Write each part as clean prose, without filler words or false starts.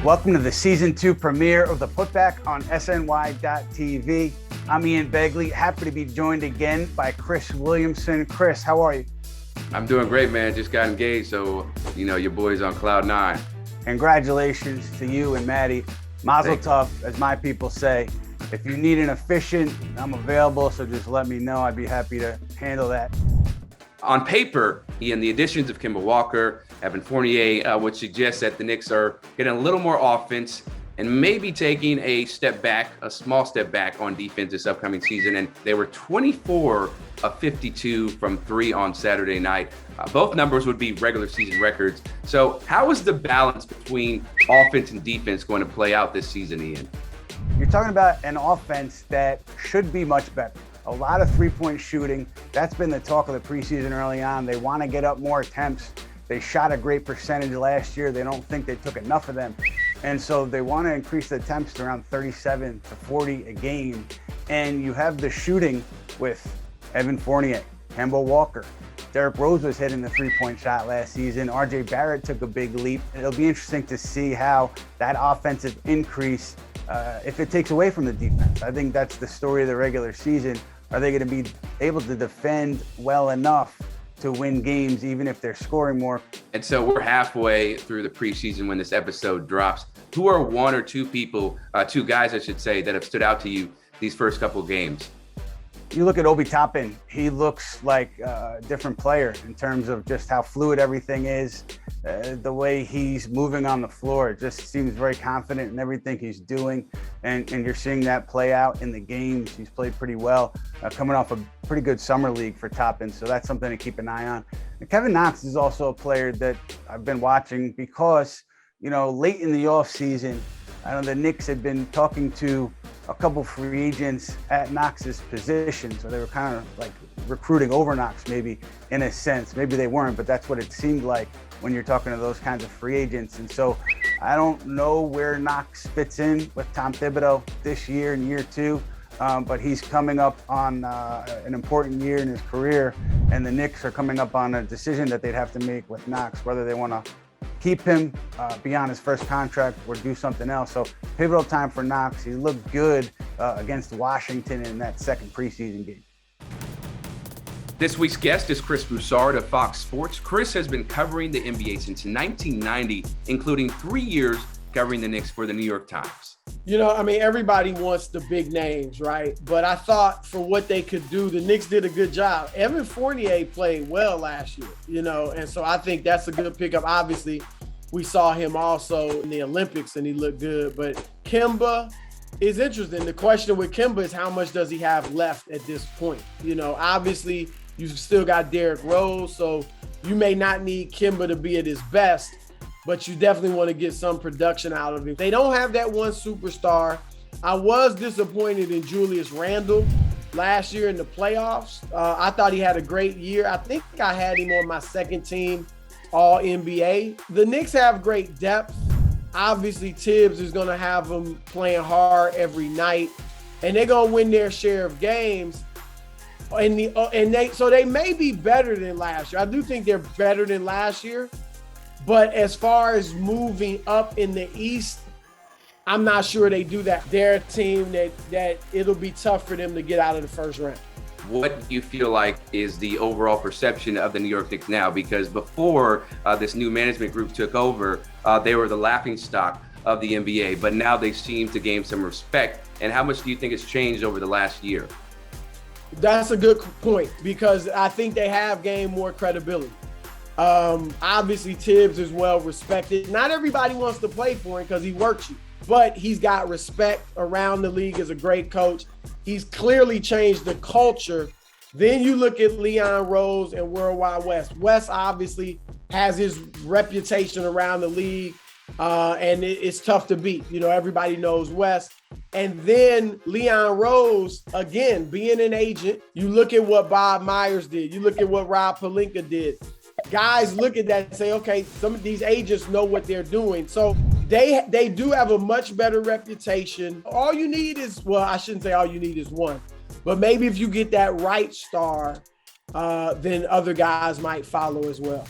Welcome to the Season 2 premiere of the Putback on SNY.TV. I'm Ian Begley, happy to be joined again by Chris Williamson. Chris, how are you? I'm doing great, man. Just got engaged, so, your boy's on cloud nine. Congratulations to you and Maddie. Mazel tov, as my people say. If you need an officiant, I'm available, so just let me know. I'd be happy to handle that. On paper, Ian, the additions of Kemba Walker, Evan Fournier, would suggest that the Knicks are getting a little more offense and maybe taking a small step back on defense this upcoming season. And they were 24 of 52 from three on Saturday night. Both numbers would be regular season records. So how is the balance between offense and defense going to play out this season, Ian? You're talking about an offense that should be much better. A lot of three-point shooting. That's been the talk of the preseason early on. They want to get up more attempts. They shot a great percentage last year. They don't think they took enough of them. And so they want to increase the attempts to around 37 to 40 a game. And you have the shooting with Evan Fournier, Kemba Walker. Derrick Rose was hitting the three-point shot last season. RJ Barrett took a big leap. It'll be interesting to see how that offensive increase, if it takes away from the defense. I think that's the story of the regular season. Are they going to be able to defend well enough to win games, even if they're scoring more? And so we're halfway through the preseason when this episode drops. Who are one or two people, two guys, I should say, that have stood out to you these first couple games? You look at Obi Toppin, he looks like a different player in terms of just how fluid everything is. The way he's moving on the floor, it just seems very confident in everything he's doing. And you're seeing that play out in the games. He's played pretty well, coming off a pretty good summer league for Toppin. So that's something to keep an eye on. And Kevin Knox is also a player that I've been watching because, late in the offseason, I know the Knicks had been talking to a couple free agents at Knox's position. So they were kind of like recruiting over Knox, maybe in a sense. Maybe they weren't, but that's what it seemed like when you're talking to those kinds of free agents. And so I don't know where Knox fits in with Tom Thibodeau this year in year two, but he's coming up on an important year in his career. And the Knicks are coming up on a decision that they'd have to make with Knox, whether they want to keep him beyond his first contract or do something else. So pivotal time for Knox. He looked good against Washington in that second preseason game. This week's guest is Chris Broussard of Fox Sports. Chris has been covering the NBA since 1990, including 3 years covering the Knicks for the New York Times. Everybody wants the big names, right? But I thought for what they could do, the Knicks did a good job. Evan Fournier played well last year, and so I think that's a good pickup. Obviously, we saw him also in the Olympics and he looked good, but Kemba is interesting. The question with Kemba is how much does he have left at this point? Obviously, you've still got Derrick Rose, so you may not need Kemba to be at his best, but you definitely want to get some production out of him. They don't have that one superstar. I was disappointed in Julius Randle last year in the playoffs. I thought he had a great year. I think I had him on my second team All-NBA. The Knicks have great depth. Obviously, Tibbs is going to have them playing hard every night, and they're going to win their share of games. So they may be better than last year. I do think they're better than last year. But as far as moving up in the East, I'm not sure they do that. They're a team that it'll be tough for them to get out of the first round. What do you feel like is the overall perception of the New York Knicks now? Because before this new management group took over, they were the laughingstock of the NBA, but now they seem to gain some respect. And how much do you think has changed over the last year? That's a good point because I think they have gained more credibility. Obviously, Tibbs is well respected. Not everybody wants to play for him because he works you, but he's got respect around the league as a great coach. He's clearly changed the culture. Then you look at Leon Rose and Worldwide West. West obviously has his reputation around the league, and it's tough to beat. Everybody knows West. And then Leon Rose, again, being an agent, you look at what Bob Myers did. You look at what Rob Pelinka did. Guys look at that and say, okay, some of these agents know what they're doing. So they do have a much better reputation. All you need is, well, I shouldn't say all you need is one, but maybe if you get that right star, then other guys might follow as well.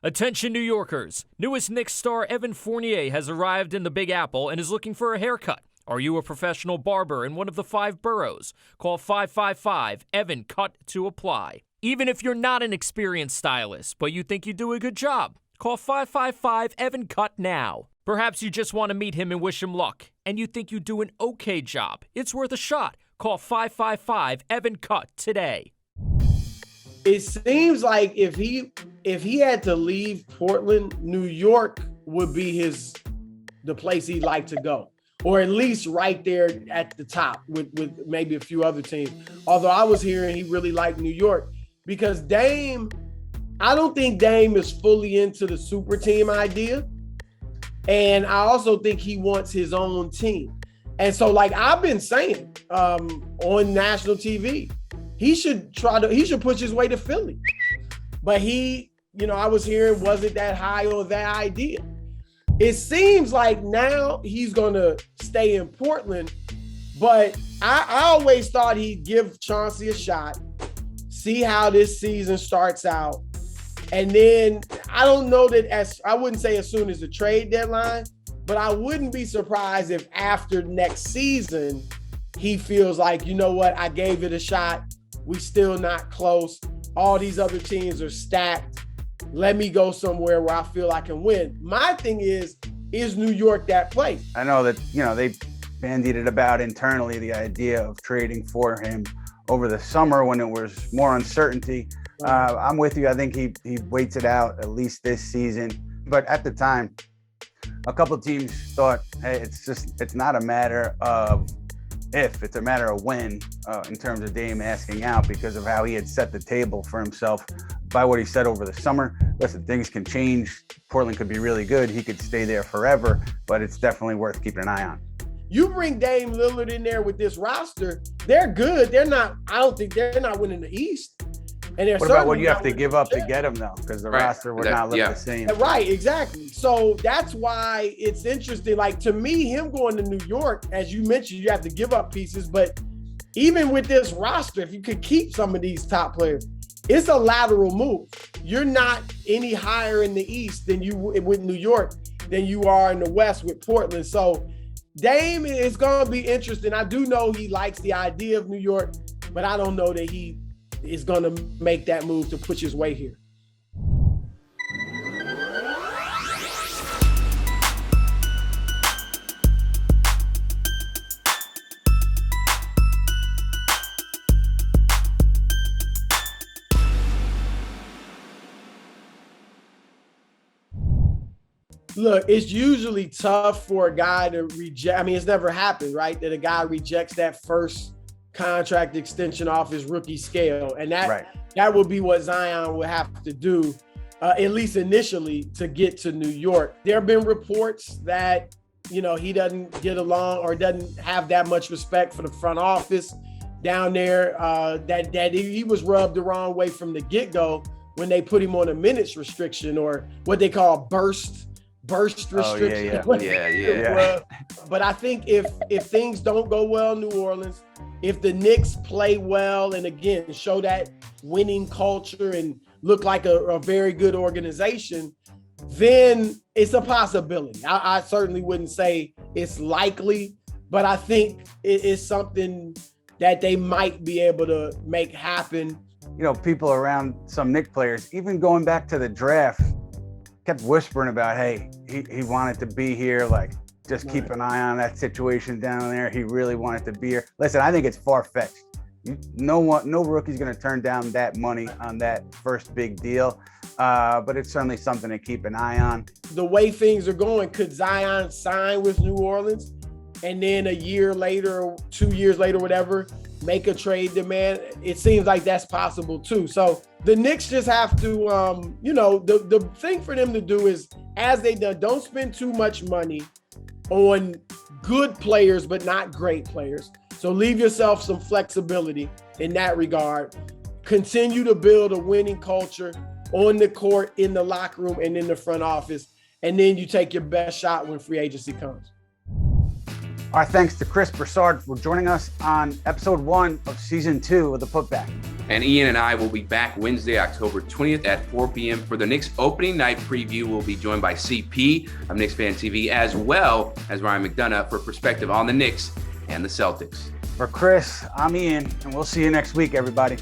Attention New Yorkers, newest Knicks star Evan Fournier has arrived in the Big Apple and is looking for a haircut. Are you a professional barber in one of the 5 boroughs? Call 555-EVAN-CUT to apply. Even if you're not an experienced stylist, but you think you do a good job, call 555-EVAN-CUT now. Perhaps you just want to meet him and wish him luck, and you think you do an okay job. It's worth a shot. Call 555-EVAN-CUT today. It seems like if he had to leave Portland, New York would be the place he'd like to go, or at least right there at the top with maybe a few other teams. Although I was hearing he really liked New York because Dame, I don't think Dame is fully into the super team idea. And I also think he wants his own team. And so like I've been saying on national TV, he should push his way to Philly. But he, I was hearing wasn't that high on that idea. It seems like now he's going to stay in Portland, but I always thought he'd give Chauncey a shot, see how this season starts out. And then I don't know that I wouldn't say as soon as the trade deadline, but I wouldn't be surprised if after next season, he feels like, you know what, I gave it a shot. We still not close. All these other teams are stacked. Let me go somewhere where I feel I can win. My thing is New York that place? I know that, they bandied it about internally, the idea of trading for him over the summer when it was more uncertainty. I'm with you. I think he waits it out at least this season. But at the time, a couple of teams thought, hey, it's not a matter of if, it's a matter of when, in terms of Dame asking out because of how he had set the table for himself by what he said over the summer. Listen, things can change. Portland could be really good. He could stay there forever, but it's definitely worth keeping an eye on. You bring Dame Lillard in there with this roster, they're good. I don't think they're not winning the East. And what about what you have to give up to get him, though? Because the roster would not look the same. Right, exactly. So that's why it's interesting. Like, to me, him going to New York, as you mentioned, you have to give up pieces. But even with this roster, if you could keep some of these top players, it's a lateral move. You're not any higher in the East than you with New York than you are in the West with Portland. So Dame is going to be interesting. I do know he likes the idea of New York, but I don't know that he is going to make that move to push his way here. Look, it's usually tough for a guy to reject. I mean, it's never happened, right? That a guy rejects that first contract extension off his rookie scale. And that would be what Zion would have to do, at least initially, to get to New York. There have been reports that, he doesn't get along or doesn't have that much respect for the front office down there, that he was rubbed the wrong way from the get-go when they put him on a minutes restriction or what they call burst restriction. Yeah. But I think if things don't go well in New Orleans, if the Knicks play well and again show that winning culture and look like a very good organization, then it's a possibility. I certainly wouldn't say it's likely, but I think it is something that they might be able to make happen. People around some Knicks players, even going back to the draft, kept whispering about, hey, he wanted to be here. Like, just keep an eye on that situation down there. He really wanted to be here. Listen, I think it's far-fetched. No rookie's going to turn down that money on that first big deal. But it's certainly something to keep an eye on. The way things are going, could Zion sign with New Orleans and then a year later, 2 years later, whatever, make a trade demand? It seems like that's possible too. So the Knicks just have to, the thing for them to do is, as they done, don't spend too much money on good players, but not great players. So leave yourself some flexibility in that regard. Continue to build a winning culture on the court, in the locker room, and in the front office. And then you take your best shot when free agency comes. Our thanks to Chris Broussard for joining us on episode 1 of season 2 of the Putback. And Ian and I will be back Wednesday, October 20th at 4 p.m. for the Knicks opening night preview. We'll be joined by CP of Knicks Fan TV, as well as Ryan McDonough for perspective on the Knicks and the Celtics. For Chris, I'm Ian, and we'll see you next week, everybody.